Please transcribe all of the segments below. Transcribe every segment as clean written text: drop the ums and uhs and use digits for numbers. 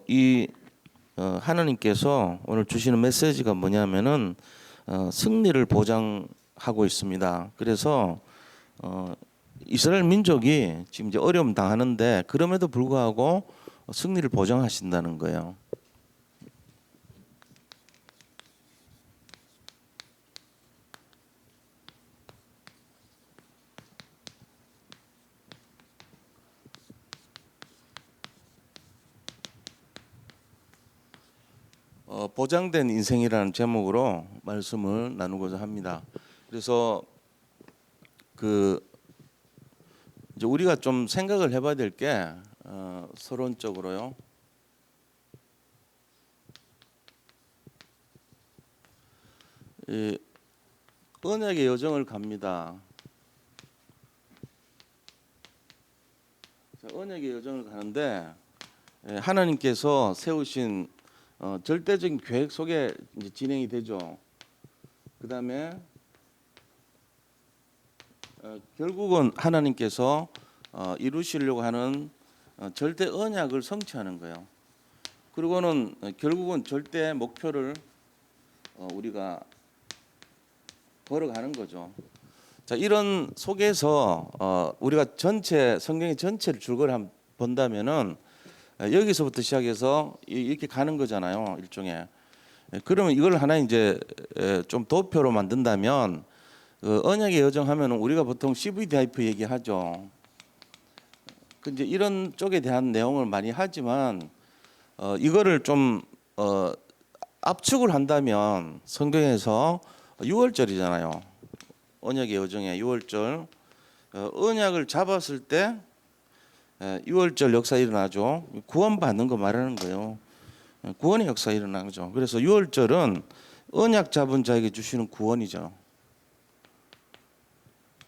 이 하나님께서 오늘 주시는 메시지가 뭐냐면은 승리를 보장하고 있습니다. 그래서 이스라엘 민족이 지금 이제 어려움 당하는데 그럼에도 불구하고 승리를 보장하신다는 거예요. 보장된 인생이라는 제목으로 말씀을 나누고자 합니다. 그래서 이제 우리가 좀 생각을 해봐야 될 게 서론적으로요. 이 언약의 여정을 갑니다. 언약의 여정을 가는데 하나님께서 세우신 절대적인 계획 속에 이제 진행이 되죠. 그 다음에 결국은 하나님께서 이루시려고 하는 절대 언약을 성취하는 거예요. 그리고는 결국은 절대 목표를 우리가 걸어가는 거죠. 자, 이런 속에서 우리가 전체 성경의 전체를 줄거리 한번 본다면은 여기서부터 시작해서 이렇게 가는 거잖아요, 일종의. 그러면 이걸 하나 이제 좀 도표로 만든다면 언약의 여정 하면은 우리가 보통 CVDIP 얘기하죠. 이제 이런 쪽에 대한 내용을 많이 하지만 이거를 좀 압축을 한다면 성경에서 6월절이잖아요. 언약의 여정에 6월절. 언약을 잡았을 때 6월절 역사 일어나죠. 구원받는 거 말하는 거예요. 구원의 역사 일어나는 거죠. 그래서 6월절은 언약 잡은 자에게 주시는 구원이죠.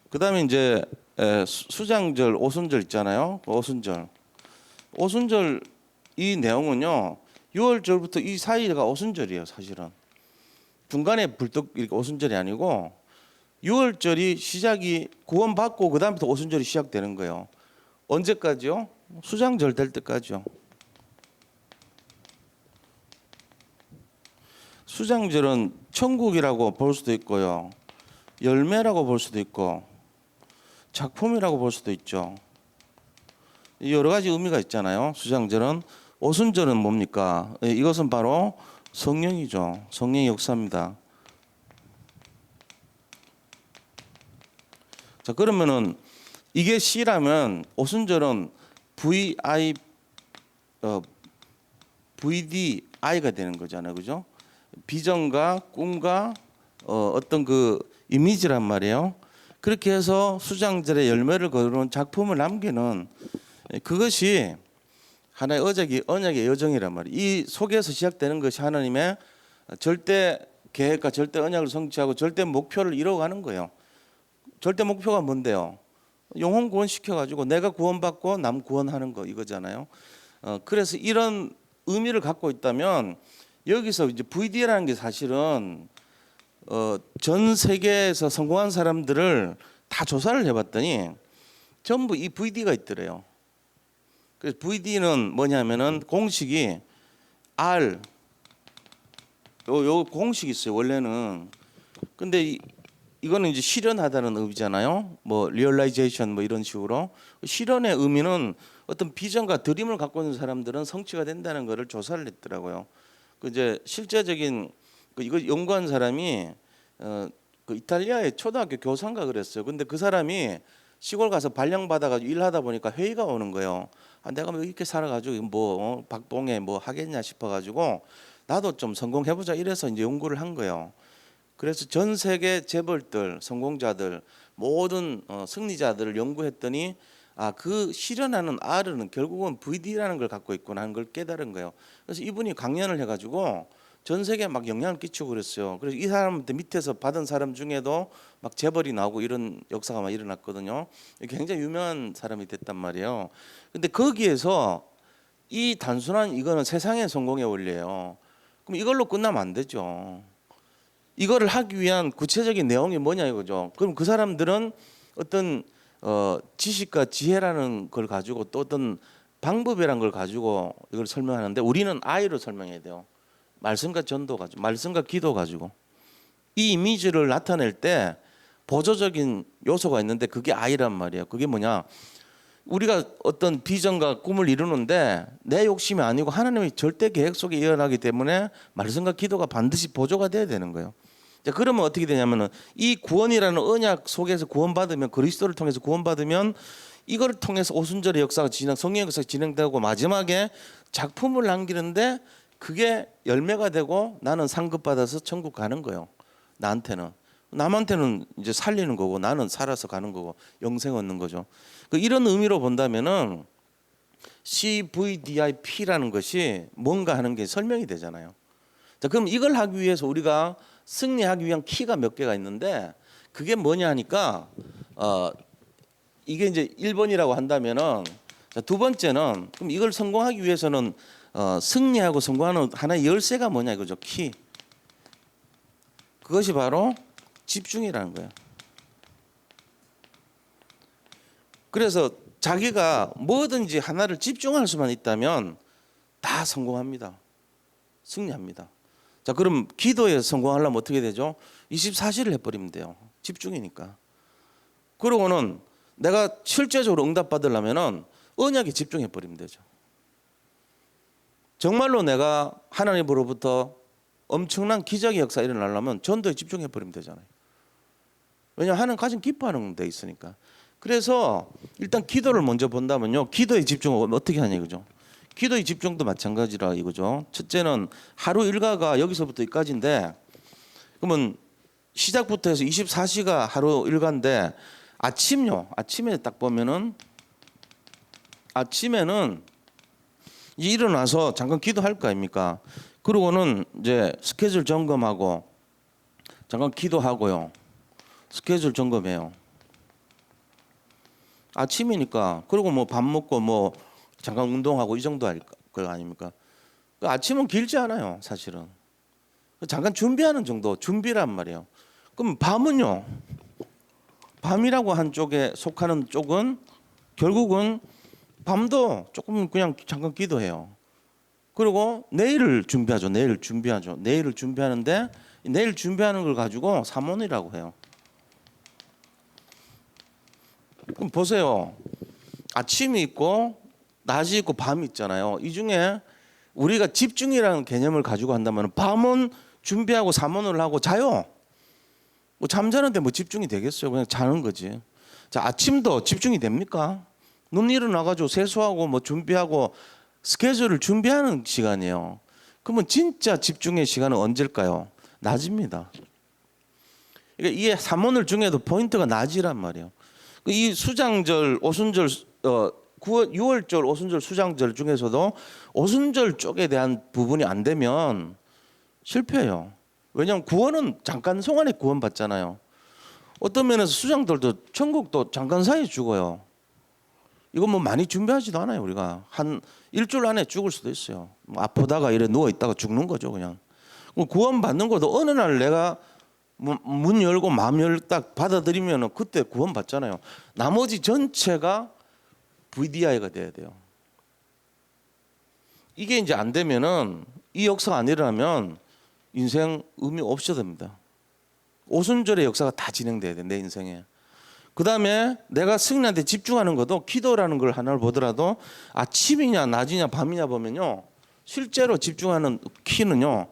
그 다음에 이제 수장절, 오순절 있잖아요. 오순절. 오순절 이 내용은요. 6월절부터 이 사이가 오순절이에요. 사실은. 중간에 불떡 이렇게 오순절이 아니고 6월절이 시작이 구원받고 그 다음부터 오순절이 시작되는 거예요. 언제까지요? 수장절 될 때까지요. 수장절은 천국이라고 볼 수도 있고요. 열매라고 볼 수도 있고 작품이라고 볼 수도 있죠. 여러 가지 의미가 있잖아요. 수장절은. 오순절은 뭡니까? 이것은 바로 성령이죠. 성령의 역사입니다. 자, 그러면은 이게 C라면 오순절은 VDI가 되는 거잖아요. 그죠? 비전과 꿈과 어떤 그 이미지란 말이에요. 그렇게 해서 수장절의 열매를 거두는 작품을 남기는 그것이 하나의 언약의 여정이란 말이에요. 이 속에서 시작되는 것이 하나님의 절대 계획과 절대 언약을 성취하고 절대 목표를 이뤄가는 거예요. 절대 목표가 뭔데요? 영혼 구원 시켜가지고 내가 구원받고 남 구원하는 거 이거잖아요. 그래서 이런 의미를 갖고 있다면 여기서 이제 VD라는 게 사실은 전 세계에서 성공한 사람들을 다 조사를 해봤더니 전부 이 VD가 있더래요. 그래서 VD는 뭐냐면은 공식이 R 요 공식이 있어요. 원래는. 근데 이거는 이제 실현하다는 의미잖아요. 뭐 리얼라이제이션 뭐 이런 식으로 실현의 의미는 어떤 비전과 드림을 갖고 있는 사람들은 성취가 된다는 것을 조사를 했더라고요. 그 이제 실제적인 이거 연구한 사람이 그 이탈리아의 초등학교 교사인가 그랬어요. 근데 그 사람이 시골 가서 발령 받아가지고 일하다 보니까 회의가 오는 거예요. 내가 뭐 이렇게 살아가지고 뭐 박봉에 뭐 하겠냐 싶어가지고 나도 좀 성공해보자 이래서 이제 연구를 한 거예요. 그래서 전 세계 재벌들, 성공자들, 모든 승리자들을 연구했더니 그 실현하는 R은 결국은 VD라는 걸 갖고 있구나 하는 걸 깨달은 거예요. 그래서 이분이 강연을 해가지고 전 세계에 막 영향을 끼치고 그랬어요. 그래서 이 사람한테 밑에서 받은 사람 중에도 막 재벌이 나오고 이런 역사가 막 일어났거든요. 굉장히 유명한 사람이 됐단 말이에요. 근데 거기에서 이 단순한 이거는 세상의 성공의 원리예요. 그럼 이걸로 끝나면 안 되죠. 이거를 하기 위한 구체적인 내용이 뭐냐 이거죠. 그럼 그 사람들은 어떤 지식과 지혜라는 걸 가지고 또 어떤 방법이란 걸 가지고 이걸 설명하는데 우리는 I로 설명해야 돼요. 말씀과 전도 가지고, 말씀과 기도 가지고 이 이미지를 나타낼 때 보조적인 요소가 있는데 그게 I란 말이에요. 그게 뭐냐? 우리가 어떤 비전과 꿈을 이루는데 내 욕심이 아니고 하나님의 절대 계획 속에 이어나기 때문에 말씀과 기도가 반드시 보조가 돼야 되는 거예요. 자, 그러면 어떻게 되냐면은 이 구원이라는 언약 속에서 구원받으면 그리스도를 통해서 구원받으면 이걸 통해서 오순절의 역사가 성령의 역사가 진행되고 마지막에 작품을 남기는데 그게 열매가 되고 나는 상급 받아서 천국 가는 거예요. 나한테는. 남한테는 이제 살리는 거고 나는 살아서 가는 거고 영생 얻는 거죠. 이런 의미로 본다면은 CVDIP라는 것이 뭔가 하는 게 설명이 되잖아요. 자, 그럼 이걸 하기 위해서 우리가 승리하기 위한 키가 몇 개가 있는데 그게 뭐냐 하니까 이게 이제 1번이라고 한다면은 자, 두 번째는 그럼 이걸 성공하기 위해서는 승리하고 성공하는 하나의 열쇠가 뭐냐 이거죠. 키. 그것이 바로 집중이라는 거예요. 그래서 자기가 뭐든지 하나를 집중할 수만 있다면 다 성공합니다. 승리합니다. 자, 그럼 기도에 성공하려면 어떻게 되죠? 24시를 해버리면 돼요. 집중이니까. 그러고는 내가 실제적으로 응답 받으려면은 언약에 집중해버리면 되죠. 정말로 내가 하나님으로부터 엄청난 기적의 역사 일어나려면 전도에 집중해버리면 되잖아요. 왜냐하면 하나님 가진 기뻐하는 데 있으니까. 그래서 일단 기도를 먼저 본다면요. 기도에 집중을 어떻게 하냐 이거죠. 기도의 집중도 마찬가지라 이거죠. 첫째는 하루 일과가 여기서부터 여기까지인데 그러면 시작부터 해서 24시가 하루 일과인데 아침에 딱 보면은 아침에는 일어나서 잠깐 기도할 거 아닙니까? 그러고는 이제 스케줄 점검하고 잠깐 기도하고요. 스케줄 점검해요. 아침이니까. 그리고 뭐 밥 먹고 뭐 잠깐 운동하고 이 정도 할 거 아닙니까? 아침은 길지 않아요, 사실은. 잠깐 준비하는 정도, 준비란 말이에요. 그럼 밤은요? 밤이라고 한 쪽에 속하는 쪽은 결국은 밤도 조금 그냥 잠깐 기도해요. 그리고 내일을 준비하죠. 내일을 준비하는데 내일 준비하는 걸 가지고 사모니라고 해요. 그럼 보세요. 아침이 있고 낮이 있고 밤이 있잖아요. 이 중에 우리가 집중이라는 개념을 가지고 한다면 밤은 준비하고 사모를 하고 자요. 뭐 잠자는데 뭐 집중이 되겠어요? 그냥 자는 거지. 자, 아침도 집중이 됩니까? 눈 일어나가지고 세수하고 뭐 준비하고 스케줄을 준비하는 시간이에요. 그러면 진짜 집중의 시간은 언제일까요? 낮입니다. 그러니까 이게 사모늘 중에도 포인트가 낮이란 말이에요. 이 수장절, 오순절, 6월절, 오순절, 수장절 중에서도 오순절 쪽에 대한 부분이 안 되면 실패해요. 왜냐하면 구원은 잠깐 동안에 구원받잖아요. 어떤 면에서 수장들도 천국도 잠깐 사이에 죽어요. 이거 뭐 많이 준비하지도 않아요. 우리가 한 일주일 안에 죽을 수도 있어요. 뭐 아프다가 이래 누워 있다가 죽는 거죠, 그냥. 구원 받는 것도 어느 날 내가 문 열고 마음 딱 받아들이면 그때 구원 받잖아요. 나머지 전체가 VDI가 돼야 돼요. 이게 이제 안 되면은 이 역사가 안 일어나면 인생 의미 없어야 됩니다. 오순절의 역사가 다 진행돼야 돼, 내 인생에. 그 다음에 내가 승리한테 집중하는 것도 기도라는 걸 하나를 보더라도 아침이냐 낮이냐 밤이냐 보면요. 실제로 집중하는 키는요.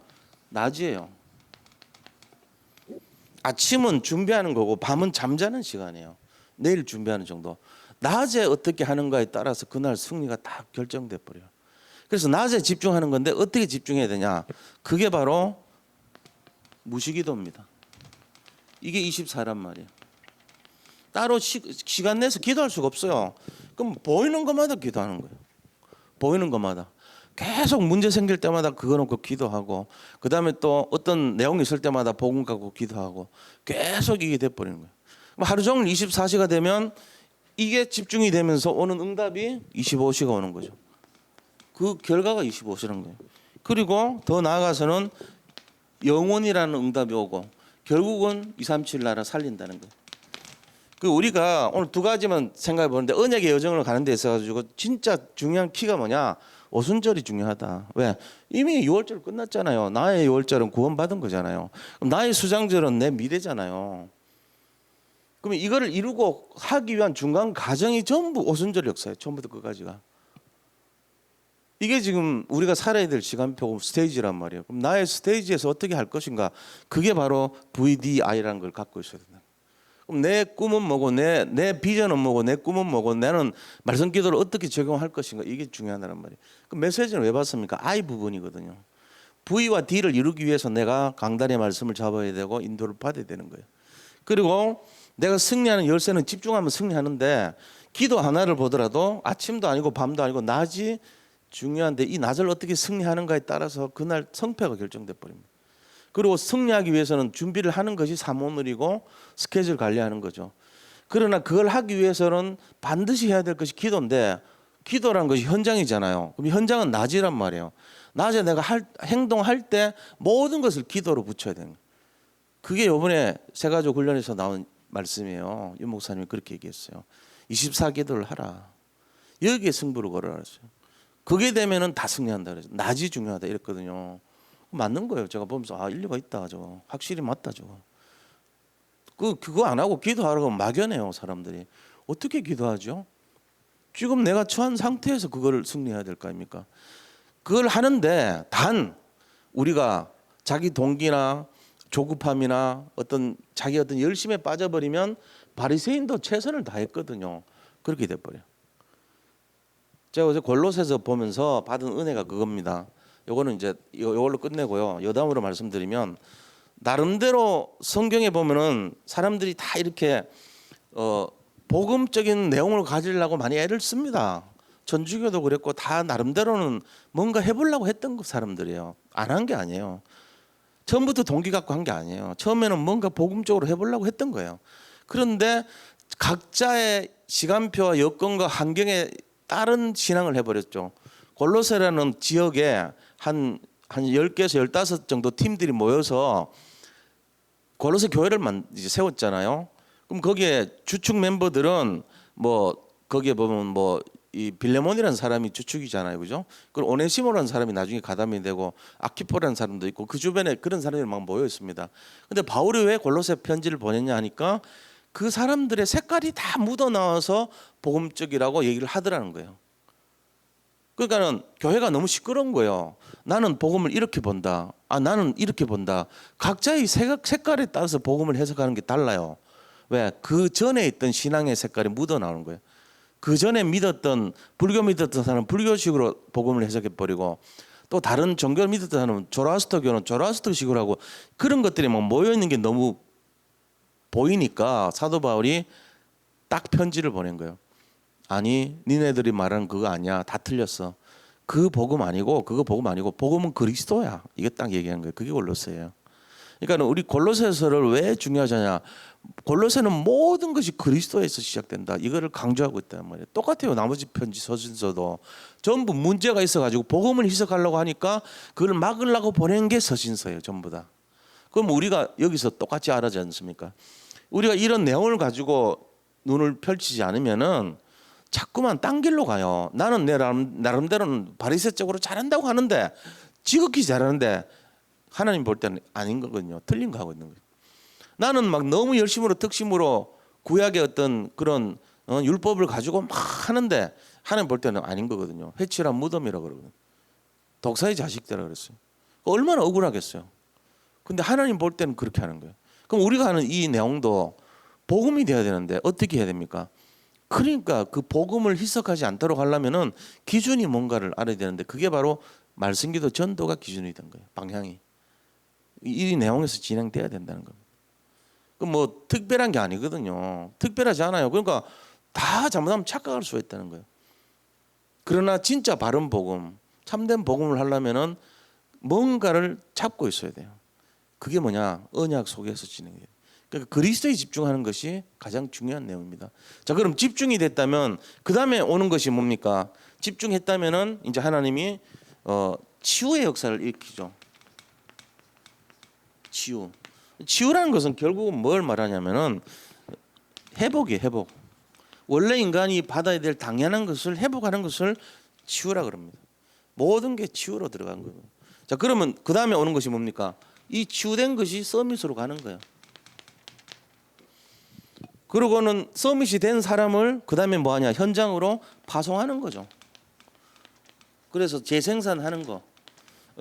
낮이에요. 아침은 준비하는 거고 밤은 잠자는 시간이에요. 내일 준비하는 정도. 낮에 어떻게 하는가에 따라서 그날 승리가 다 결정돼 버려요. 그래서 낮에 집중하는 건데 어떻게 집중해야 되냐. 그게 바로 무시기도입니다. 이게 24란 말이에요. 따로 시간 내서 기도할 수가 없어요. 그럼 보이는 것마다 기도하는 거예요. 보이는 것마다. 계속 문제 생길 때마다 그거 놓고 기도하고 그 다음에 또 어떤 내용이 있을 때마다 복음 갖고 기도하고 계속 이게 돼버리는 거예요. 하루 종일 24시가 되면 이게 집중이 되면서 오는 응답이 25시가 오는 거죠. 그 결과가 25시라는 거예요. 그리고 더 나아가서는 영원이라는 응답이 오고 결국은 237 나라 살린다는 거예요. 그 우리가 오늘 두 가지만 생각해 보는데 언약의 여정을 가는 데 있어 가지고 진짜 중요한 키가 뭐냐? 오순절이 중요하다. 왜? 이미 6월절 끝났잖아요. 나의 6월절은 구원받은 거잖아요. 그럼 나의 수장절은 내 미래잖아요. 그러면 이거를 이루고 하기 위한 중간 과정이 전부 오순절 역사예요. 처음부터 끝까지가. 이게 지금 우리가 살아야 될 시간표 스테이지란 말이에요. 그럼 나의 스테이지에서 어떻게 할 것인가? 그게 바로 VDI라는 걸 갖고 있어야 된다. 그럼 내 꿈은 뭐고 내 비전은 뭐고 내 꿈은 뭐고 나는 말씀 기도를 어떻게 적용할 것인가? 이게 중요하다는 말이에요. 그 메시지는 왜 받습니까? I 부분이거든요. V와 D를 이루기 위해서 내가 강단의 말씀을 잡아야 되고 인도를 받아야 되는 거예요. 그리고 내가 승리하는 열쇠는 집중하면 승리하는데 기도 하나를 보더라도 아침도 아니고 밤도 아니고 낮이 중요한데 이 낮을 어떻게 승리하는가에 따라서 그날 성패가 결정돼 버립니다. 그리고 승리하기 위해서는 준비를 하는 것이 사모늘이고 스케줄 관리하는 거죠. 그러나 그걸 하기 위해서는 반드시 해야 될 것이 기도인데 기도라는 것이 현장이잖아요. 그럼 현장은 낮이란 말이에요. 낮에 내가 행동할 때 모든 것을 기도로 붙여야 되는 거예요. 그게 이번에 세가족 훈련에서 나온 말씀이에요. 윤 목사님이 그렇게 얘기했어요. 24기도를 하라. 여기에 승부를 걸어라 그랬어요. 그게 되면은 다 승리한다 그랬어요. 낮이 중요하다 이랬거든요. 맞는 거예요. 제가 보면서 아 일리가 있다. 저거 확실히 맞다. 저거 그거 안 하고 기도하라고 막연해요. 사람들이 어떻게 기도하죠? 지금 내가 처한 상태에서 그걸 승리해야 될 거 아닙니까? 그걸 하는데 단 우리가 자기 동기나 조급함이나 자기 어떤 열심에 빠져버리면 바리새인도 최선을 다했거든요. 그렇게 돼버려요. 제가 어제 골로새서 보면서 받은 은혜가 그겁니다. 요거는 이제 이걸로 끝내고요. 여담으로 말씀드리면 나름대로 성경에 보면은 사람들이 다 이렇게 복음적인 내용을 가지려고 많이 애를 씁니다. 전주교도 그랬고 다 나름대로는 뭔가 해보려고 했던 사람들이에요. 안 한 게 아니에요. 처음부터 동기 갖고 한 게 아니에요. 처음에는 뭔가 복음적으로 해보려고 했던 거예요. 그런데 각자의 시간표와 여건과 환경에 따른 신앙을 해버렸죠. 골로새라는 지역에 한 10개에서 15 정도 팀들이 모여서 골로새 교회를 이제 세웠잖아요. 그럼 거기에 주축 멤버들은 뭐 거기에 보면 뭐 이 빌레몬이라는 사람이 주축이잖아요, 그죠? 그리고 오네시모라는 사람이 나중에 가담이 되고 아키포라는 사람도 있고 그 주변에 그런 사람들이 막 모여 있습니다. 근데 바울이 왜 골로새 편지를 보냈냐 하니까 그 사람들의 색깔이 다 묻어 나와서 복음적이라고 얘기를 하더라는 거예요. 그러니까는 교회가 너무 시끄러운 거예요. 나는 복음을 이렇게 본다. 나는 이렇게 본다. 각자의 색깔에 따라서 복음을 해석하는 게 달라요. 왜? 그 전에 있던 신앙의 색깔이 묻어 나오는 거예요. 그 전에 불교 믿었던 사람은 불교식으로 복음을 해석해 버리고 또 다른 종교를 믿었던 사람은 조라스터교는 조라스터식으로 하고 그런 것들이 막 모여 있는 게 너무 보이니까 사도 바울이 딱 편지를 보낸 거예요. 아니, 니네들이 말하는 그거 아니야. 다 틀렸어. 그 복음 아니고 그거 복음 아니고 복음은 그리스도야. 이게 딱 얘기한 거예요. 그게 골로새예요. 그러니까 우리 골로새서를 왜 중요하냐? 골로새는 모든 것이 그리스도에서 시작된다. 이거를 강조하고 있단 말이에요. 똑같아요. 나머지 편지 서신서도 전부 문제가 있어가지고 복음을 해석하려고 하니까 그걸 막으려고 보낸 게 서신서예요. 전부 다. 그럼 우리가 여기서 똑같이 알아지 않습니까? 우리가 이런 내용을 가지고 눈을 펼치지 않으면은 자꾸만 딴 길로 가요. 나는 내 나름대로는 바리새적으로 잘한다고 하는데 지극히 잘하는데 하나님 볼 때는 아닌 거거든요. 틀린 거 하고 있는 거예요. 나는 막 너무 열심으로 특심으로 구약의 어떤 그런 율법을 가지고 막 하는데 하나님 볼 때는 아닌 거거든요. 회칠한 무덤이라고 그러거든요. 독사의 자식들이라고 그랬어요. 얼마나 억울하겠어요. 근데 하나님 볼 때는 그렇게 하는 거예요. 그럼 우리가 하는 이 내용도 복음이 돼야 되는데 어떻게 해야 됩니까? 그러니까 그 복음을 희석하지 않도록 하려면은 기준이 뭔가를 알아야 되는데 그게 바로 말씀기도 전도가 기준이 된 거예요. 방향이. 이 내용에서 진행돼야 된다는 겁니다. 그 뭐 특별한 게 아니거든요. 특별하지 않아요. 그러니까 다 잘못하면 착각할 수 있다는 거예요. 그러나 진짜 바른 복음, 참된 복음을 하려면은 뭔가를 잡고 있어야 돼요. 그게 뭐냐? 언약 속에서 진행해요. 그러니까 그리스도에 집중하는 것이 가장 중요한 내용입니다. 자, 그럼 집중이 됐다면 그 다음에 오는 것이 뭡니까? 집중했다면은 이제 하나님이 치유의 역사를 일으키죠. 치유라는 것은 결국은 뭘 말하냐면은 회복이 회복. 원래 인간이 받아야 될 당연한 것을 회복하는 것을 치유라 그럽니다. 모든 게 치유로 들어간 거예요. 자, 그러면 그 다음에 오는 것이 뭡니까? 이 치유된 것이 서밋으로 가는 거예요. 그러고는 서밋이 된 사람을 그 다음에 뭐 하냐? 현장으로 파송하는 거죠. 그래서 재생산하는 거.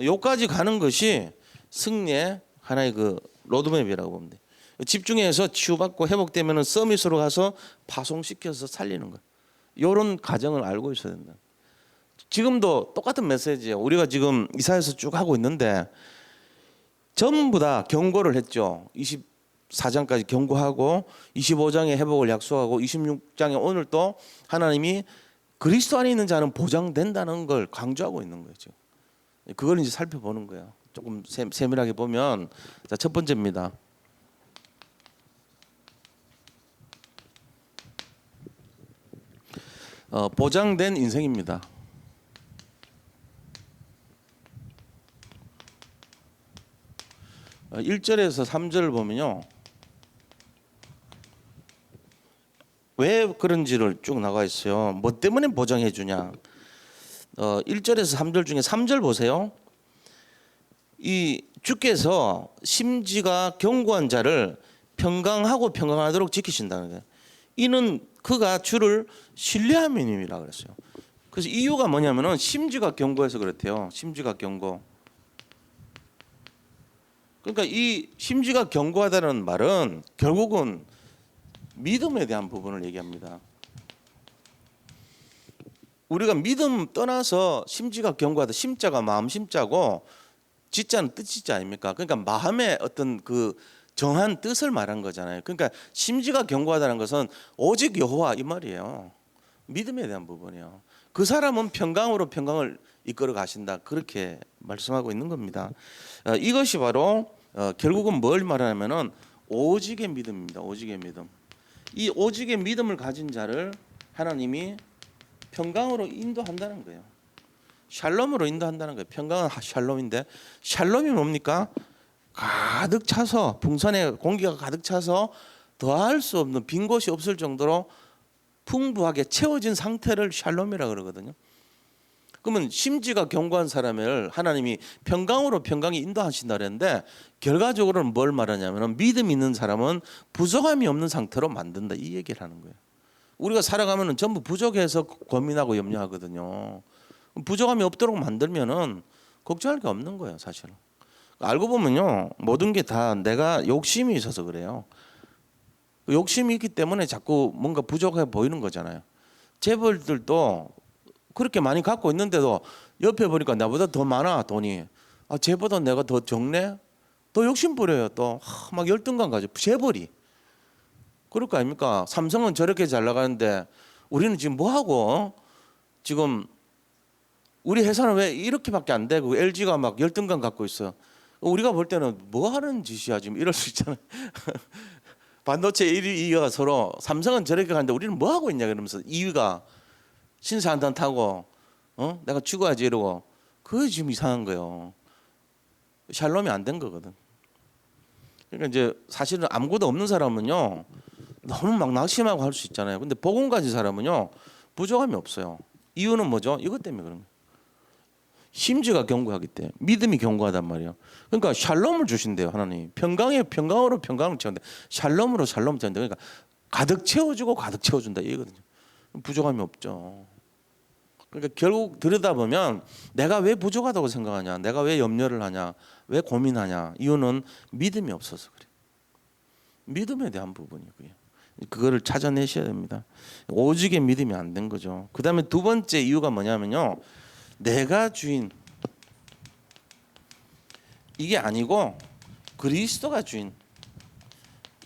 요까지 가는 것이 승리의 하나의 그 로드맵이라고 보면 돼. 집중해서 치유받고 회복되면은 서밋으로 가서 파송시켜서 살리는 거. 요런 과정을 알고 있어야 된다. 지금도 똑같은 메시지예요. 우리가 지금 이사에서 쭉 하고 있는데 전부 다 경고를 했죠. 24장까지 경고하고 25장에 회복을 약속하고 26장에 오늘 또 하나님이 그리스도 안에 있는 자는 보장된다는 걸 강조하고 있는 거예요. 지금. 그걸 이제 살펴보는 거예요. 조금 세밀하게 보면 자, 첫 번째입니다. 보장된 인생입니다. 1절에서 3절을 보면요. 왜 그런지를 쭉 나와 있어요. 뭐 때문에 보장해 주냐. 1절에서 3절 중에 3절 보세요. 이 주께서 심지가 견고한 자를 평강하고 평강하도록 지키신다는 거예요. 이는 그가 주를 신뢰함이니라 그랬어요. 그래서 이유가 뭐냐면은 심지가 견고해서 그렇대요. 심지가 견고. 그러니까 이 심지가 견고하다는 말은 결국은 믿음에 대한 부분을 얘기합니다. 우리가 믿음 떠나서 심지가 견고하다. 심자가 마음 심자고 지자는 뜻지자 아닙니까? 그러니까 마음의 어떤 그 정한 뜻을 말한 거잖아요. 그러니까 심지가 견고하다는 것은 오직 여호와 이 말이에요. 믿음에 대한 부분이요. 그 사람은 평강으로 평강을 이끌어 가신다. 그렇게 말씀하고 있는 겁니다. 이것이 바로 결국은 뭘 말하냐면은 오직의 믿음입니다. 오직의 믿음. 이 오직의 믿음을 가진 자를 하나님이 평강으로 인도한다는 거예요. 샬롬으로 인도한다는 거예요. 평강은 샬롬인데 샬롬이 뭡니까? 가득 차서 풍선에 공기가 가득 차서 더할 수 없는 빈 곳이 없을 정도로 풍부하게 채워진 상태를 샬롬이라 그러거든요. 그러면 심지가 견고한 사람을 하나님이 평강으로 평강히 인도하신다 그랬는데 결과적으로는 뭘 말하냐면 믿음 있는 사람은 부족함이 없는 상태로 만든다 이 얘기를 하는 거예요. 우리가 살아가면은 전부 부족해서 고민하고 염려하거든요. 부족함이 없도록 만들면은 걱정할 게 없는 거예요, 사실은. 알고 보면요, 모든 게 다 내가 욕심이 있어서 그래요. 욕심이 있기 때문에 자꾸 뭔가 부족해 보이는 거잖아요. 재벌들도 그렇게 많이 갖고 있는데도 옆에 보니까 나보다 더 많아 돈이. 아, 쟤보다 내가 더 적네? 또 욕심 부려요. 또 막 열등감 가져. 재벌이. 그럴 거 아닙니까? 삼성은 저렇게 잘 나가는데 우리는 지금 뭐 하고 지금 우리 회사는 왜 이렇게밖에 안 되고 LG가 막 열등감 갖고 있어. 우리가 볼 때는 뭐 하는 짓이야 지금 이럴 수 있잖아요. 반도체 1위, 2위가 서로 삼성은 저렇게 가는데 우리는 뭐 하고 있냐 그러면서 2위가 신사 한탄 타고 내가 죽어야지 이러고 그게 지금 이상한 거예요. 샬롬이 안 된 거거든. 그러니까 이제 사실은 아무것도 없는 사람은요 너무 막 낙심하고 할 수 있잖아요. 근데 복음 가진 사람은요 부족함이 없어요. 이유는 뭐죠? 이것 때문에 그런 거예요. 심지가 견고하기 때문에 믿음이 견고하단 말이에요. 그러니까 샬롬을 주신대요 하나님. 평강으로 평강을 채운대. 샬롬으로 샬롬을 채운대. 그러니까 가득 채워주고 가득 채워준다 이거거든요. 부족함이 없죠. 그러니까 결국 들여다보면 내가 왜 부족하다고 생각하냐, 내가 왜 염려를 하냐, 왜 고민하냐, 이유는 믿음이 없어서 그래. 믿음에 대한 부분이고요. 그거를 찾아내셔야 됩니다. 오직의 믿음이 안 된 거죠. 그 다음에 두 번째 이유가 뭐냐면요, 내가 주인 이게 아니고 그리스도가 주인.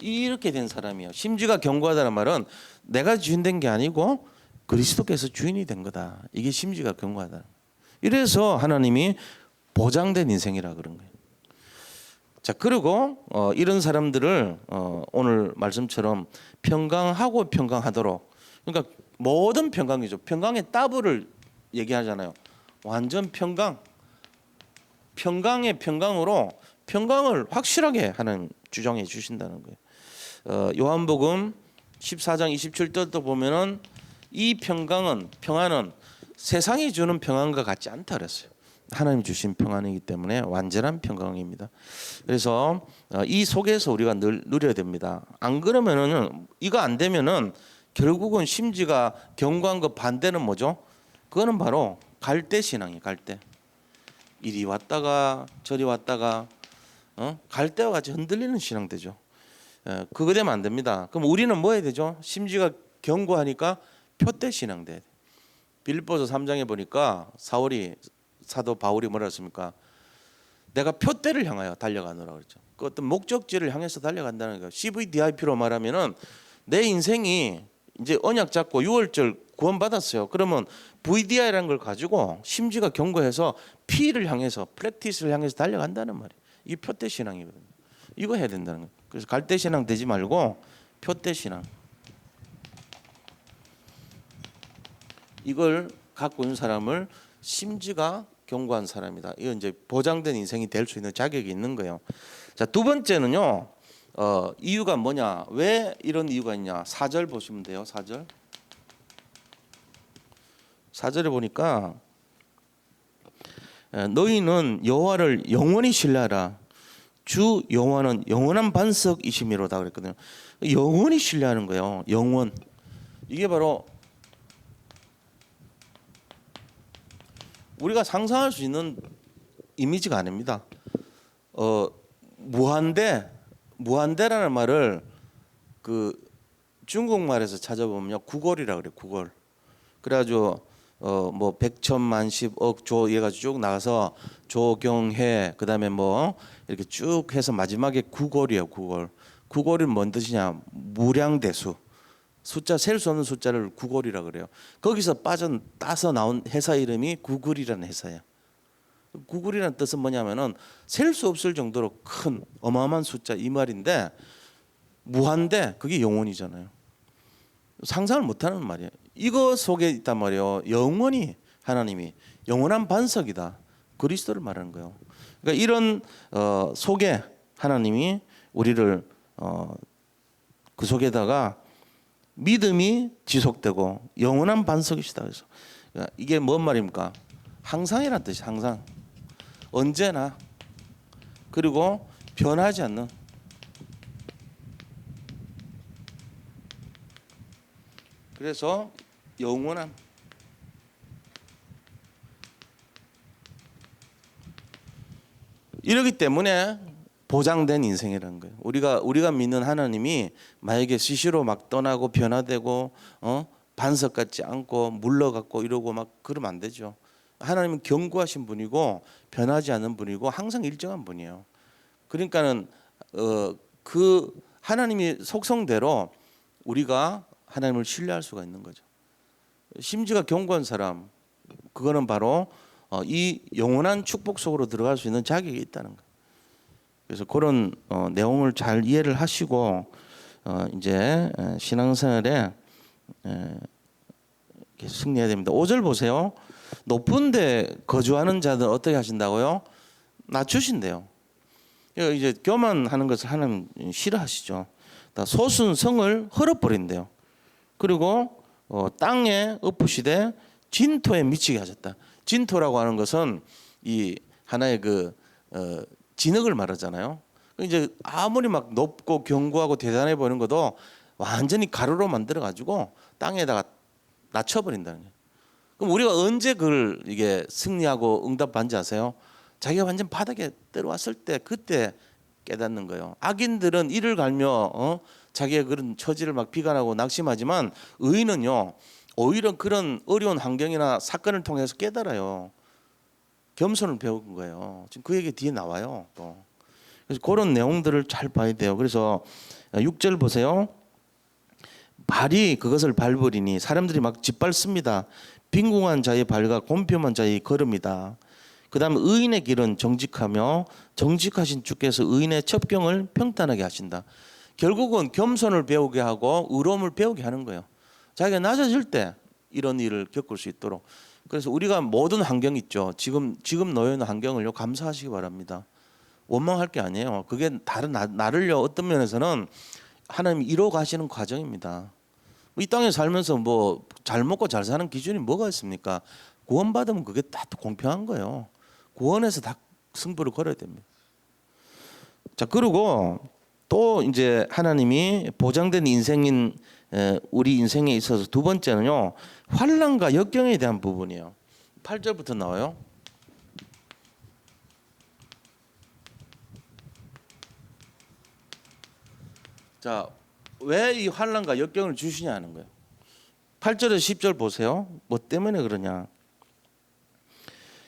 이렇게 된 사람이에요. 심지가 견고하다는 말은 내가 주인 된 게 아니고 그리스도께서 주인이 된 거다. 이게 심지가 견고하다. 이래서 하나님이 보장된 인생이라 그런 거예요. 자, 그리고 이런 사람들을 오늘 말씀처럼 평강하고 평강하도록. 그러니까 모든 평강이죠. 평강의 따블을 얘기하잖아요. 완전 평강. 평강의 평강으로 평강을 확실하게 하는 주장해 주신다는 거예요. 요한복음 14장 27절도 보면은 이 평안은 세상이 주는 평안과 같지 않다 그랬어요. 하나님이 주신 평안이기 때문에 완전한 평강입니다. 그래서 이 속에서 우리가 늘 누려야 됩니다. 안 그러면은 이거 안 되면은 결국은 심지가 경고한 것 반대는 뭐죠? 그거는 바로 갈대 신앙이에요. 갈대. 이리 왔다가 저리 왔다가 갈대와 같이 흔들리는 신앙 되죠. 그거 되면 안 됩니다. 그럼 우리는 뭐 해야 되죠? 심지가 경고하니까 표대 신앙 돼야 돼. 빌립보서 3장에 보니까 사도 바울이 뭐라 했습니까? 내가 표대를 향하여 달려가노라 그랬죠. 그 어떤 목적지를 향해서 달려간다는 거예요. CVDIP로 말하면은 내 인생이 이제 언약 잡고 6월절 구원 받았어요. 그러면 VDI라는 걸 가지고 심지가 경고해서 P를 향해서 프랙티스를 향해서 달려간다는 말이에요. 이게 표대 신앙이거든요. 이거 해야 된다는 거예요. 그래서 갈대 신앙 되지 말고 표대 신앙. 이걸 갖고 있는 사람을 심지가 경고한 사람이다. 이건 이제 보장된 인생이 될 수 있는 자격이 있는 거예요. 자, 두 번째는요. 이유가 뭐냐? 왜 이런 이유가 있냐? 4절 보시면 돼요. 4절. 4절에 보니까 너희는 여호와를 영원히 신뢰하라. 주 여호와는 영원한 반석이심이로다 그랬거든요. 영원히 신뢰하는 거예요. 영원. 이게 바로 우리가 상상할 수 있는 이미지가 아닙니다. 무한대라는 말을 그 중국말에서 찾아보면요, 구걸이라 그래요. 구걸. 그래가지고 뭐 백천만십 조 해가지고 쭉 나가서 조경해 그다음에 뭐 이렇게 쭉 해서 마지막에 구걸이에요. 구걸. 구걸이 뭔 뜻이냐? 무량대수. 숫자 셀 수 없는 숫자를 구걸이라 그래요. 거기서 따서 나온 회사 이름이 구글이라는 회사예요. 구글이라는 뜻은 뭐냐면은 셀 수 없을 정도로 큰 어마어마한 숫자 이 말인데 무한대 그게 영원이잖아요. 상상을 못하는 말이에요. 이거 속에 있단 말이에요. 영원히 하나님이 영원한 반석이다. 그리스도를 말하는 거예요. 그러니까 이런 속에 하나님이 우리를 그 속에다가 믿음이 지속되고 영원한 반석이시다. 그래서 이게 뭔 말입니까? 항상이란 뜻이 항상 언제나 그리고 변하지 않는 그래서 영원한 이러기 때문에 보장된 인생이라는 거예요. 우리가 믿는 하나님이 만약에 시시로 막 떠나고 변화되고 반석 같지 않고 물러갔고 이러고 막 그러면 안 되죠. 하나님은 견고하신 분이고 변하지 않는 분이고 항상 일정한 분이에요. 그러니까는 그 하나님이 속성대로 우리가 하나님을 신뢰할 수가 있는 거죠. 심지가 견고한 사람 그거는 바로 이 영원한 축복 속으로 들어갈 수 있는 자격이 있다는 거예요. 그래서 그런 내용을 잘 이해를 하시고 이제 신앙생활에 승리해야 됩니다. 5절 보세요. 높은 데 거주하는 자들 어떻게 하신다고요? 낮추신대요. 이제 교만하는 것을 하나님 싫어하시죠. 소순 성을 헐어버린대요. 그리고 땅에 엎으시되 진토에 미치게 하셨다. 진토라고 하는 것은 이 하나의 진흙을 말하잖아요. 이제 아무리 막 높고 견고하고 대단해 보이는 것도 완전히 가루로 만들어 가지고 땅에다가 낮춰버린다는 거예요. 그럼 우리가 언제 그걸 이게 승리하고 응답받는지 아세요? 자기가 완전 바닥에 떨어왔을 때 그때 깨닫는 거예요. 악인들은 이를 갈며 자기의 그런 처지를 막 비관하고 낙심하지만 의인은요 오히려 그런 어려운 환경이나 사건을 통해서 깨달아요. 겸손을 배운 거예요. 지금 그 얘기 뒤에 나와요. 또 그래서 그런 내용들을 잘 봐야 돼요. 그래서 6절 보세요. 발이 그것을 밟으리니 사람들이 막 짓밟습니다. 빈궁한 자의 발과 곤뼘한 자의 걸음이다. 그다음 의인의 길은 정직하며 정직하신 주께서 의인의 첩경을 평탄하게 하신다. 결국은 겸손을 배우게 하고 의로움을 배우게 하는 거예요. 자기가 낮아질 때 이런 일을 겪을 수 있도록. 그래서 우리가 모든 환경 있죠. 지금 놓여 있는 환경을요 감사하시기 바랍니다. 원망할 게 아니에요. 그게 다른 나를요 어떤 면에서는 하나님이 이뤄 가시는 과정입니다. 이 땅에 살면서 뭐 잘 먹고 잘 사는 기준이 뭐가 있습니까? 구원받으면 그게 딱 공평한 거예요. 구원에서 다 승부를 걸어야 됩니다. 자, 그리고 또 이제 하나님이 보장된 인생인 우리 인생에 있어서 두 번째는요, 환난과 역경에 대한 부분이에요. 8절부터 나와요. 자, 왜 이 환난과 역경을 주시냐는 거예요. 8절에서 10절 보세요. 뭐 때문에 그러냐?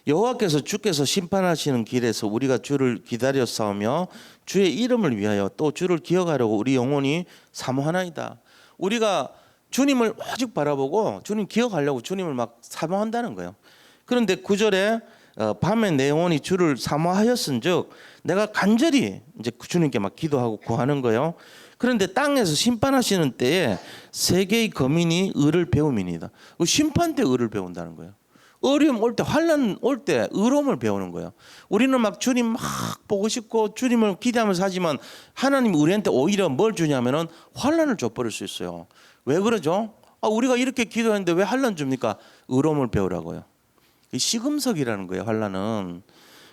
여호와께서 주께서 심판하시는 길에서 우리가 주를 기다려 싸우며 주의 이름을 위하여 또 주를 기억하려고 우리 영혼이 사모하나이다. 우리가 주님을 오직 바라보고 주님 기억하려고 주님을 막 사모한다는 거예요. 그런데 9절에 밤에 내 영혼이 주를 사모하였은즉 내가 간절히 이제 주님께 막 기도하고 구하는 거예요. 그런데 땅에서 심판하시는 때에 세계의 거민이 의를 배움이니다. 심판 때 의를 배운다는 거예요. 어려움 올 때, 환난 올 때 의로움을 배우는 거예요. 우리는 막 주님 막 보고 싶고 주님을 기대하면서 하지만 하나님 우리한테 오히려 뭘 주냐면은 환난을 줘버릴 수 있어요. 왜 그러죠? 우리가 이렇게 기도했는데 왜 환난 줍니까? 의로움을 배우라고요. 이 시금석이라는 거예요, 환난은.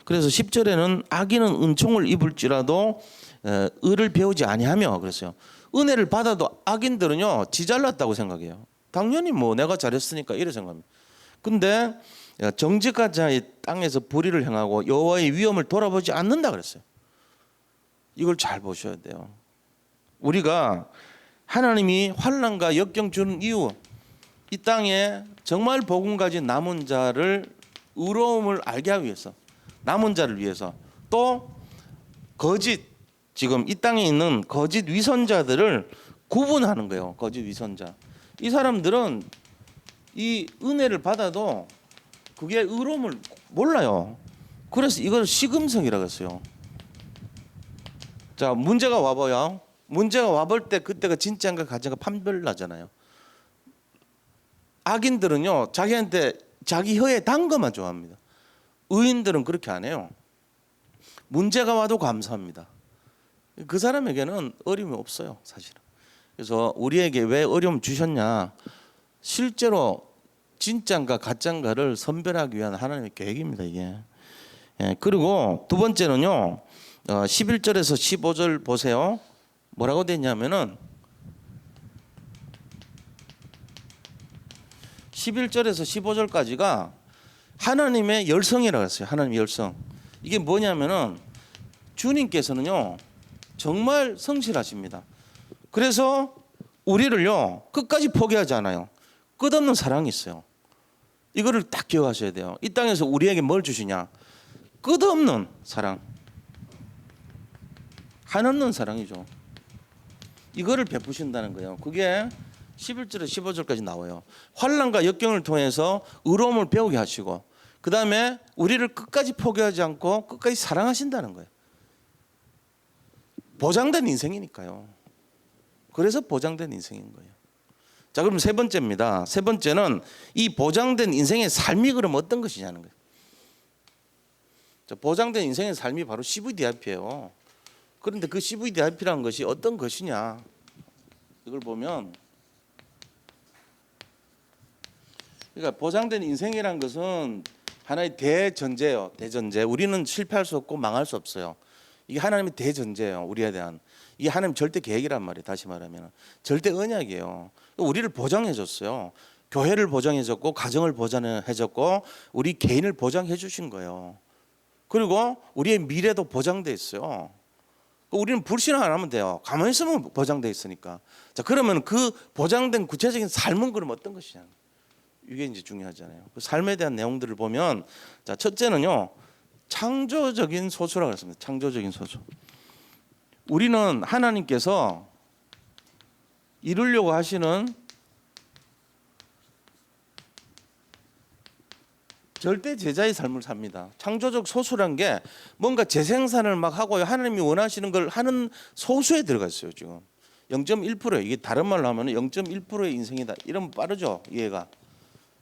그래서 10절에는 악인은 은총을 입을지라도 의를 배우지 아니하며 그랬어요. 은혜를 받아도 악인들은요, 지 잘났다고 생각해요. 당연히 뭐 내가 잘했으니까 이래 생각합니다. 근데 정직한 자의 땅에서 불의를 행하고 여호와의 위엄을 돌아보지 않는다 그랬어요. 이걸 잘 보셔야 돼요. 우리가 하나님이 환난과 역경 주는 이유, 이 땅에 정말 복음 가진 남은 자를 의로움을 알게 하기 위해서, 남은 자를 위해서, 또 거짓, 지금 이 땅에 있는 거짓 위선자들을 구분하는 거예요. 거짓 위선자. 이 사람들은 이 은혜를 받아도 그게 의로움을 몰라요. 그래서 이걸 시금석이라고 했어요. 자, 문제가 와봐요. 문제가 와볼 때 그때가 진짜인가 가짜인가 판별나잖아요. 악인들은요, 자기한테 자기 혀에 단 것만 좋아합니다. 의인들은 그렇게 안 해요. 문제가 와도 감사합니다. 그 사람에게는 어려움이 없어요, 사실은. 그래서 우리에게 왜 어려움 주셨냐? 실제로 진짜인가 가짜인가를 선별하기 위한 하나님의 계획입니다, 이게. 그리고 두 번째는요, 11절에서 15절 보세요. 뭐라고 됐냐면은 11절에서 15절까지가 하나님의 열성이라고 했어요. 하나님의 열성. 이게 뭐냐면은 주님께서는요, 정말 성실하십니다. 그래서 우리를요, 끝까지 포기하지 않아요. 끝없는 사랑이 있어요. 이거를 딱 기억하셔야 돼요. 이 땅에서 우리에게 뭘 주시냐? 끝없는 사랑. 한없는 사랑이죠. 이거를 베푸신다는 거예요. 그게 11절에 15절까지 나와요. 환난과 역경을 통해서 의로움을 배우게 하시고, 그 다음에 우리를 끝까지 포기하지 않고 끝까지 사랑하신다는 거예요. 보장된 인생이니까요. 그래서 보장된 인생인 거예요. 자, 그럼 세 번째입니다. 세 번째는 이 보장된 인생의 삶이 그럼 어떤 것이냐는 거예요. 자, 보장된 인생의 삶이 바로 CVDIP예요. 그런데 그 CVDIP라는 것이 어떤 것이냐? 이걸 보면, 그러니까 보장된 인생이라는 것은 하나의 대전제예요. 대전제. 우리는 실패할 수 없고 망할 수 없어요. 이게 하나님의 대전제예요. 우리에 대한. 이게 하나님 절대 계획이란 말이에요. 다시 말하면 절대 언약이에요. 우리를 보장해 줬어요. 교회를 보장해 줬고, 가정을 보장해 줬고, 우리 개인을 보장해 주신 거예요. 그리고 우리의 미래도 보장돼 있어요. 우리는 불신앙 안 하면 돼요. 가만히 있으면 보장돼 있으니까. 자, 그러면 그 보장된 구체적인 삶은 그럼 어떤 것이냐? 이게 이제 중요하잖아요. 그 삶에 대한 내용들을 보면, 자, 첫째는요, 창조적인 소수라고 했습니다. 창조적인 소수. 우리는 하나님께서 이루려고 하시는 절대 제자의 삶을 삽니다. 창조적 소수란 게 뭔가 재생산을 막 하고 하나님이 원하시는 걸 하는 소수에 들어가 있어요. 지금 0.1%, 이게 다른 말로 하면 0.1%의 인생이다. 이러면 빠르죠, 이해가.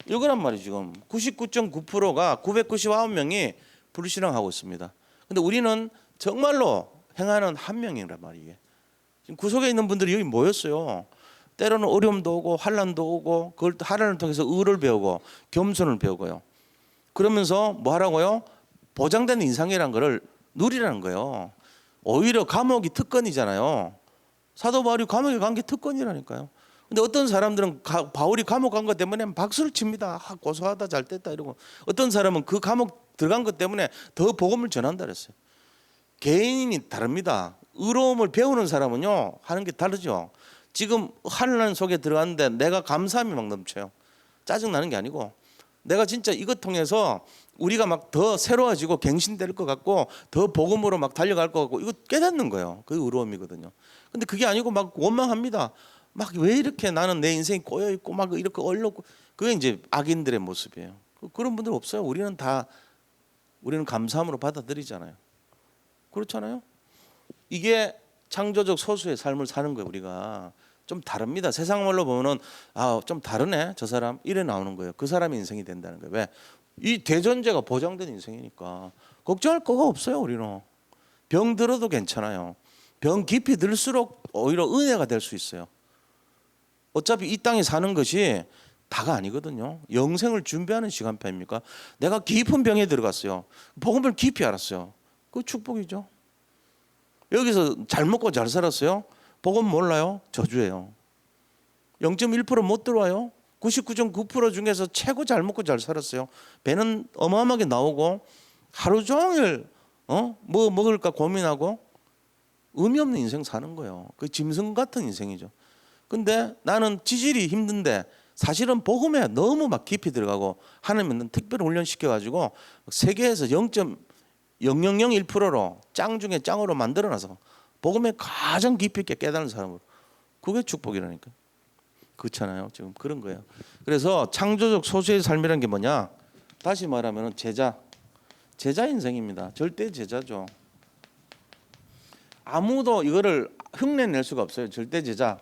이거란 말이에요. 지금 99.9%가 999명이 불신앙하고 있습니다. 근데 우리는 정말로 행하는 한 명이란 말이에요. 지금 구석에 있는 분들이 여기 모였어요. 때로는 어려움도 오고 환난도 오고 그걸 또 환난을 통해서 의를 배우고 겸손을 배우고요. 그러면서 뭐 하라고요? 보장된 인상이라는 거를 누리라는 거예요. 오히려 감옥이 특권이잖아요. 사도 바울이 감옥에 간 게 특권이라니까요. 근데 어떤 사람들은 바울이 감옥 간 것 때문에 박수를 칩니다. 고소하다, 잘 됐다 이러고. 어떤 사람은 그 감옥 들어간 것 때문에 더 복음을 전한다 그랬어요. 개인이 다릅니다. 의로움을 배우는 사람은요 하는 게 다르죠. 지금 환난 속에 들어갔는데 내가 감사함이 막 넘쳐요. 짜증 나는 게 아니고 내가 진짜 이것 통해서 우리가 막 더 새로워지고 갱신될 것 같고 더 복음으로 막 달려갈 것 같고 이거 깨닫는 거예요. 그게 의로움이거든요. 근데 그게 아니고 막 원망합니다. 막 왜 이렇게 나는 내 인생이 꼬여 있고 막 이렇게 얼렸고 그게 이제 악인들의 모습이에요. 그런 분들 없어요. 우리는 감사함으로 받아들이잖아요. 그렇잖아요. 이게 창조적 소수의 삶을 사는 거예요. 우리가 좀 다릅니다. 세상 말로 보면은 좀 다르네 저 사람 이래 나오는 거예요. 그 사람의 인생이 된다는 거예요. 왜? 이 대전제가 보장된 인생이니까 걱정할 거가 없어요. 우리는 병 들어도 괜찮아요. 병 깊이 들수록 오히려 은혜가 될 수 있어요. 어차피 이 땅에 사는 것이 다가 아니거든요. 영생을 준비하는 시간표입니까? 내가 깊은 병에 들어갔어요. 복음을 깊이 알았어요. 그 축복이죠. 여기서 잘 먹고 잘 살았어요. 복음 몰라요? 저주예요. 0.1% 못 들어와요. 99.9% 중에서 최고 잘 먹고 잘 살았어요. 배는 어마어마하게 나오고 하루 종일 뭐 먹을까 고민하고 의미 없는 인생 사는 거예요. 그 짐승 같은 인생이죠. 근데 나는 지질이 힘든데 사실은 복음에 너무 막 깊이 들어가고 하나님은 특별히 훈련시켜가지고 세계에서 0.0001%로 짱 중에 짱으로 만들어놔서 복음에 가장 깊이 있게 깨달은 사람으로 그게 축복이라니까. 그렇잖아요. 지금 그런 거예요. 그래서 창조적 소수의 삶이라는 게 뭐냐? 다시 말하면 제자 인생입니다. 절대 제자죠. 아무도 이거를 흉내낼 수가 없어요. 절대 제자.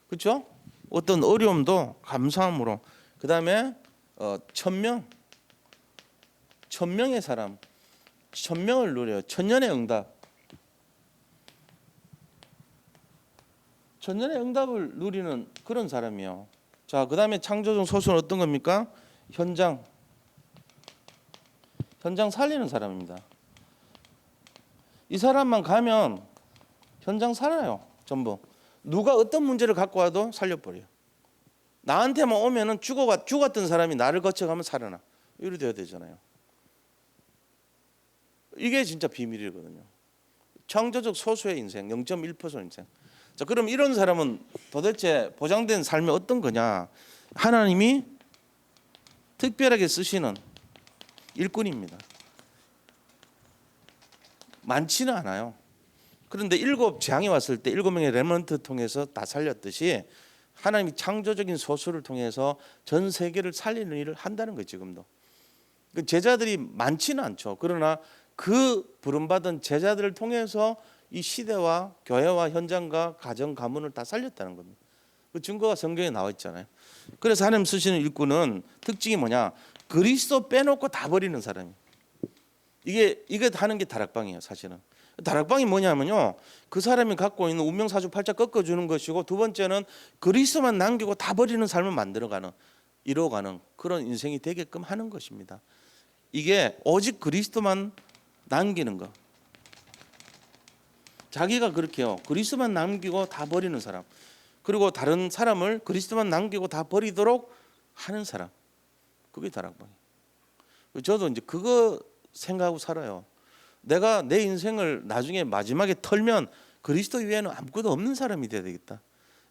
그렇죠? 어떤 어려움도 감사함으로. 그다음에 천명의 사람, 천명을 누려요. 천년의 응답. 천년의 응답을 누리는 그런 사람이요. 자, 그다음에 창조적 소수는 어떤 겁니까? 현장 살리는 사람입니다. 이 사람만 가면 현장 살아요. 전부. 누가 어떤 문제를 갖고 와도 살려버려요. 나한테만 오면은 죽었던 사람이 나를 거쳐가면 살아나. 이렇게 돼야 되잖아요. 이게 진짜 비밀이거든요. 창조적 소수의 인생, 0.1% 인생. 자, 그럼 이런 사람은 도대체 보장된 삶이 어떤 거냐? 하나님이 특별하게 쓰시는 일꾼입니다. 많지는 않아요. 그런데 7 재앙이 왔을 때 7명의 렘넌트 통해서 다 살렸듯이 하나님이 창조적인 소수를 통해서 전 세계를 살리는 일을 한다는 거예요. 지금도. 그 제자들이 많지는 않죠. 그러나 그 부름받은 제자들을 통해서 이 시대와 교회와 현장과 가정 가문을 다 살렸다는 겁니다. 그 증거가 성경에 나와 있잖아요. 그래서 하나님 쓰시는 일꾼은 특징이 뭐냐? 그리스도 빼놓고 다 버리는 사람이에요. 이게 하는 게 다락방이에요. 사실은 다락방이 뭐냐면요, 그 사람이 갖고 있는 운명사주 팔자 꺾어주는 것이고, 두 번째는 그리스도만 남기고 다 버리는 삶을 만들어가는, 이뤄가는 그런 인생이 되게끔 하는 것입니다. 이게 오직 그리스도만 남기는 것. 자기가 그렇게요, 그리스도만 남기고 다 버리는 사람, 그리고 다른 사람을 그리스도만 남기고 다 버리도록 하는 사람, 그게 다락방이에요. 저도 이제 그거 생각하고 살아요. 내가 내 인생을 나중에 마지막에 털면 그리스도 이외에는 아무것도 없는 사람이 돼야 되겠다.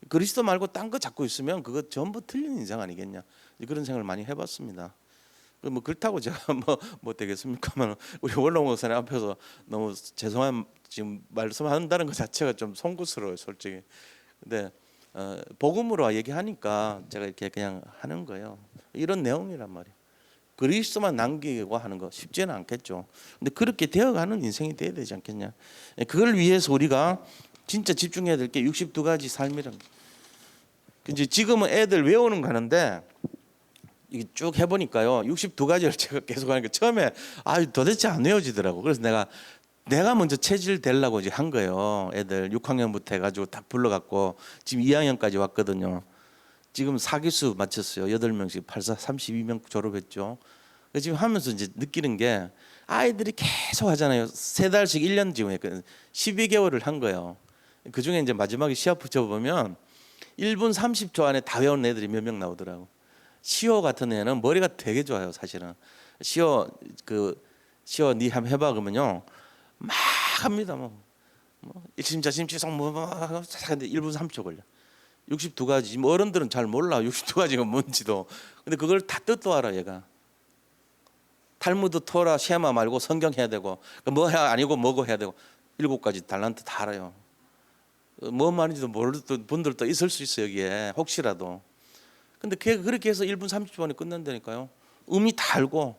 그리스도 말고 딴 거 잡고 있으면 그거 전부 틀린 인생 아니겠냐. 그런 생각을 많이 해봤습니다. 뭐 그렇다고 제가 뭐 되겠습니까만, 우리 원로 목사님 앞에서 너무 죄송한 지금 말씀한다는 것 자체가 좀 송구스러워요, 솔직히. 근데 복음으로 얘기하니까 제가 이렇게 그냥 하는 거예요. 이런 내용이란 말이에요. 그리스도만 남기고 하는 거 쉽지는 않겠죠. 근데 그렇게 되어가는 인생이 돼야 되지 않겠냐. 그걸 위해서 우리가 진짜 집중해야 될 게 62가지 삶이란. 이제 지금은 애들 외우는 거 하는데 이게 쭉 해보니까요, 62가지를 제가 계속 하니까 처음에 도대체 안 외워지더라고. 그래서 내가 먼저 체질 되려고 이제 한 거예요. 애들 6학년부터 해가지고 딱 불러갖고 지금 2학년까지 왔거든요. 지금 4기수 마쳤어요. 8명씩 84 32명 졸업했죠. 지금 하면서 이제 느끼는 게 아이들이 계속 하잖아요. 3달씩 1년 지금 했거든요. 12개월을 한 거예요. 그중에 이제 마지막에 시합 붙여보면 1분 30초 안에 다 외운 애들이 몇 명 나오더라고. 시호 같은 애는 머리가 되게 좋아요, 사실은. 시호 니 한번 해봐 그러면요 막 합니다. 뭐 일심자심치성 근데 1분 3초 걸려. 62가지. 뭐 어른들은 잘 몰라 62가지가 뭔지도. 근데 그걸 다 뜻도 알아 얘가. 탈무드 토라 쉐마 말고 성경 해야 되고 뭐 해야 아니고 뭐고 해야 되고 7가지 달란트 다 알아요. 뭔 말인지도 모르는 분들도 있을 수 있어요 여기에 혹시라도. 근데 그렇게 해서 1분 30초 만에 끝난다니까요. 의미 다 알고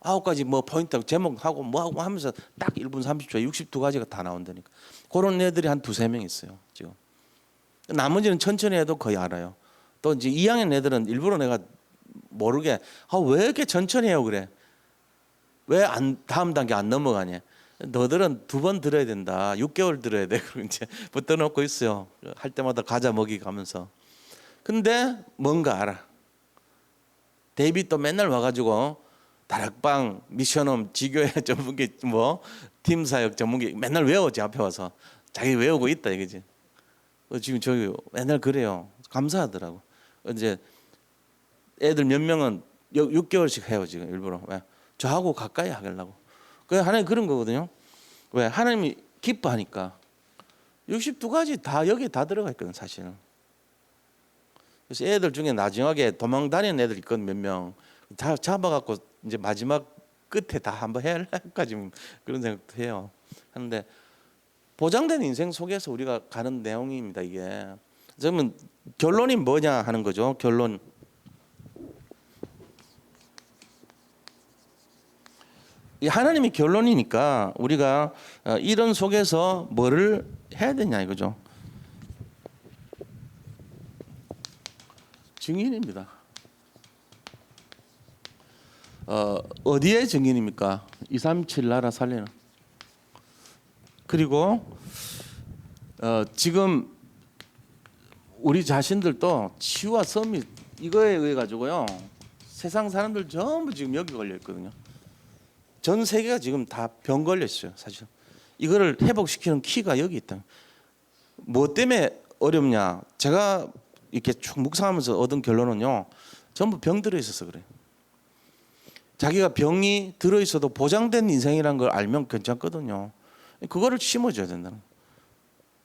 9가지 뭐 포인트 제목하고 뭐하고 하면서 딱 1분 30초에 62가지가 다 나온다니까. 그런 애들이 한 2-3명 있어요 지금. 나머지는 천천히 해도 거의 알아요. 또 이제 2학년 애들은 일부러 내가 모르게 왜 이렇게 천천히 해요 그래. 왜 다음 단계 안 넘어가냐. 너들은 2번 들어야 된다. 6개월 들어야 돼. 그리고 이제 붙어 놓고 있어요. 할 때마다 과자 먹이 가면서. 근데 뭔가 알아. 데이빗도 맨날 와가지고 다락방, 미션홈, 지교회 전문기 뭐 팀사역 전문기 맨날 외우지 앞에 와서 자기 외우고 있다 이거지. 지금 저기 맨날 그래요. 감사하더라고. 이제 애들 몇 명은 6개월씩 해요 지금 일부러. 왜? 저하고 가까이 하려고. 그 하나님 그런 거거든요. 왜? 하나님이 기뻐하니까. 62가지 다 여기 다 들어가 있거든 사실은. 그래서 애들 중에 나중에 도망 다니는 애들 있거든 몇 명. 다 잡아갖고 이제 마지막 끝에 다 한번 해야까지 그런 생각도 해요. 하는데 보장된 인생 속에서 우리가 가는 내용입니다 이게. 그러면 결론이 뭐냐 하는 거죠. 결론. 이 하나님이 결론이니까 우리가 이런 속에서 뭐를 해야 되냐 이거죠. 증인입니다. 어디에 증인입니까? 237 나라 살리는. 그리고 지금 우리 자신들도 치유와 서밋 이거에 의해 가지고요 세상 사람들 전부 지금 여기 걸려 있거든요. 전 세계가 지금 다 병 걸려 있어요 사실. 이거를 회복시키는 키가 여기 있다. 뭐 때문에 어렵냐? 제가 이렇게 쭉 묵상하면서 얻은 결론은요 전부 병 들어 있어서 그래요. 자기가 병이 들어 있어도 보장된 인생이라는 걸 알면 괜찮거든요. 그거를 심어줘야 된다는.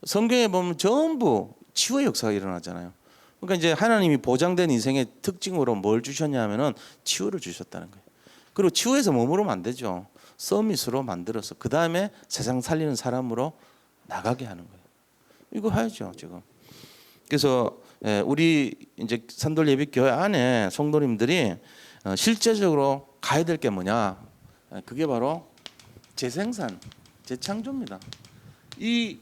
성경에 보면 전부 치유의 역사가 일어나잖아요. 그러니까 이제 하나님이 보장된 인생의 특징으로 뭘 주셨냐 하면은 치유를 주셨다는 거예요. 그리고 치유에서 머무르면 안 되죠. 서밋으로 만들어서 그 다음에 세상 살리는 사람으로 나가게 하는 거예요. 이거 해야죠 지금. 그래서 우리 이제 산돌 예비교회 안에 성도님들이 실제적으로 가야 될 게 뭐냐? 그게 바로 재생산, 재창조입니다. 이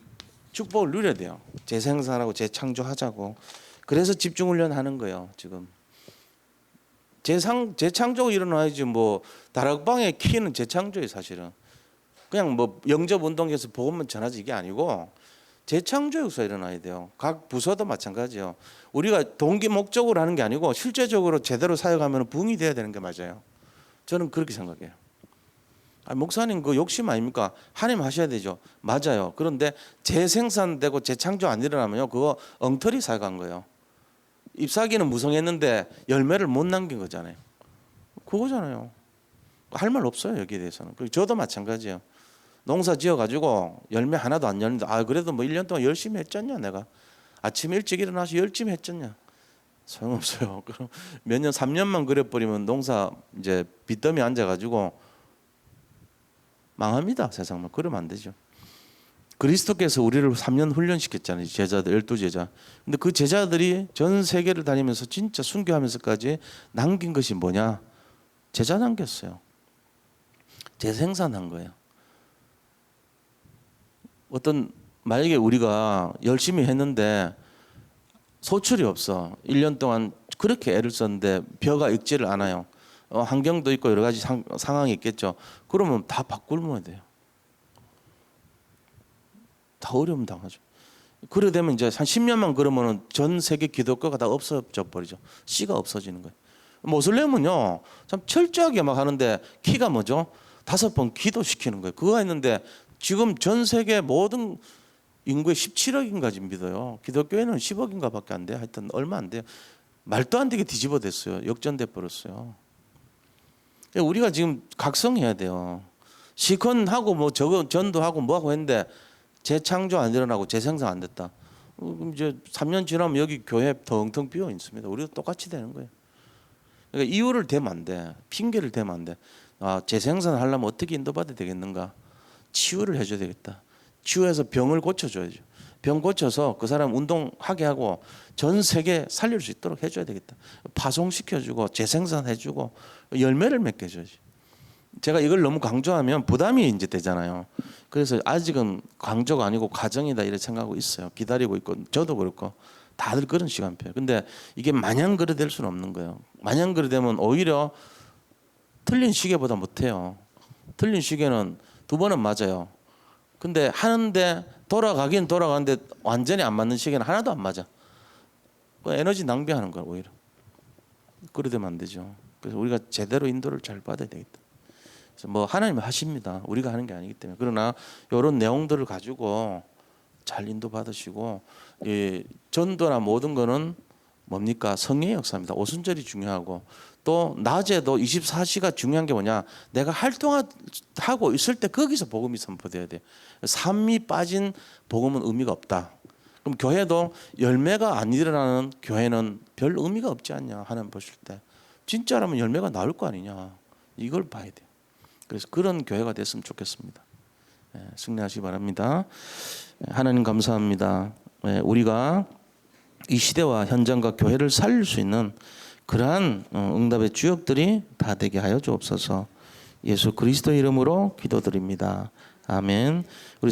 축복을 누려야 돼요. 재생산하고 재창조하자고. 그래서 집중훈련 하는 거예요 지금. 재창조가 일어나야지 뭐 다락방의 키는 재창조예요 사실은. 그냥 뭐 영접 운동해서 복음만 전하지 이게 아니고 재창조 역사 일어나야 돼요. 각 부서도 마찬가지예요. 우리가 동기 목적으로 하는 게 아니고 실제적으로 제대로 사역하면 부흥이 돼야 되는 게 맞아요. 저는 그렇게 생각해요. 목사님 그 욕심 아닙니까? 하나님 하셔야 되죠. 맞아요. 그런데 재생산되고 재창조 안 일어나면요 그거 엉터리 사역한 거예요. 잎사귀는 무성했는데 열매를 못 남긴 거잖아요. 그거잖아요. 할 말 없어요 여기에 대해서는. 그리고 저도 마찬가지예요. 농사 지어가지고 열매 하나도 안 열는데 그래도 뭐 1년 동안 열심히 했잖냐 내가. 아침에 일찍 일어나서 열심히 했잖냐. 소용없어요. 그럼 몇 년 3년만 그래버리면 농사 이제 빚더미 앉아가지고 망합니다 세상만. 그러면 안 되죠. 그리스도께서 우리를 3년 훈련시켰잖아요. 제자들 12제자. 근데 그 제자들이 전 세계를 다니면서 진짜 순교하면서까지 남긴 것이 뭐냐? 제자 남겼어요. 재생산한 거예요. 만약에 우리가 열심히 했는데 소출이 없어. 1년 동안 그렇게 애를 썼는데 벼가 익지를 않아요. 환경도 있고 여러 가지 상황이 있겠죠. 그러면 다 바꿀 모야 돼요. 다 어려움 당하죠. 그래 되면 이제 한 10년만 그러면은 전 세계 기독교가 다 없어져 버리죠. 씨가 없어지는 거예요. 모슬렘은요 참 철저하게 막 하는데 키가 뭐죠? 5번 기도시키는 거예요. 그거 했는데 지금 전 세계 모든 인구의 17억인가 믿어요. 기독교에는 10억인가밖에 안 돼요. 하여튼 얼마 안 돼요. 말도 안 되게 뒤집어댔어요. 역전돼 버렸어요. 우리가 지금 각성해야 돼요. 시컨하고 뭐 저거 전도하고 뭐하고 했는데 재창조 안 일어나고 재생산 안 됐다. 그럼 이제 3년 지나면 여기 교회 텅텅 비어 있습니다. 우리도 똑같이 되는 거예요. 그러니까 이유를 대면 안 돼. 핑계를 대면 안 돼. 아, 재생산 하려면 어떻게 인도받아야 되겠는가? 치유를 해줘야 되겠다. 치유해서 병을 고쳐줘야죠. 병 고쳐서 그 사람 운동하게 하고 전 세계 살릴 수 있도록 해줘야 되겠다. 파송시켜주고 재생산해주고 열매를 맺게 해줘야지. 제가 이걸 너무 강조하면 부담이 이제 되잖아요. 그래서 아직은 강조가 아니고 과정이다 이렇게 생각하고 있어요. 기다리고 있고 저도 그렇고 다들 그런 시간표예요. 근데 이게 마냥 그래 될 수는 없는 거예요. 마냥 그래 되면 오히려 틀린 시계보다 못해요. 틀린 시계는 2번은 맞아요. 근데 하는데 돌아가긴 돌아가는데 완전히 안 맞는 시계는 하나도 안 맞아. 그 에너지 낭비하는 거야 오히려. 그래 되면 안 되죠. 그래서 우리가 제대로 인도를 잘 받아야 되겠다. 그래서 뭐 하나님이 하십니다. 우리가 하는 게 아니기 때문에. 그러나 이런 내용들을 가지고 잘 인도 받으시고 이 전도나 모든 거는 뭡니까? 성령의 역사입니다. 오순절이 중요하고 또 낮에도 24시가 중요한 게 뭐냐? 내가 활동하고 있을 때 거기서 복음이 선포돼야 돼. 삶이 빠진 복음은 의미가 없다. 그럼 교회도 열매가 안 일어나는 교회는 별 의미가 없지 않냐? 하나님 보실 때 진짜라면 열매가 나올 거 아니냐? 이걸 봐야 돼. 그래서 그런 교회가 됐으면 좋겠습니다. 승리하시기 바랍니다. 하나님 감사합니다. 우리가 이 시대와 현장과 교회를 살릴 수 있는 그러한 응답의 주역들이 다 되게 하여 주옵소서. 예수 그리스도 이름으로 기도드립니다. 아멘. 우리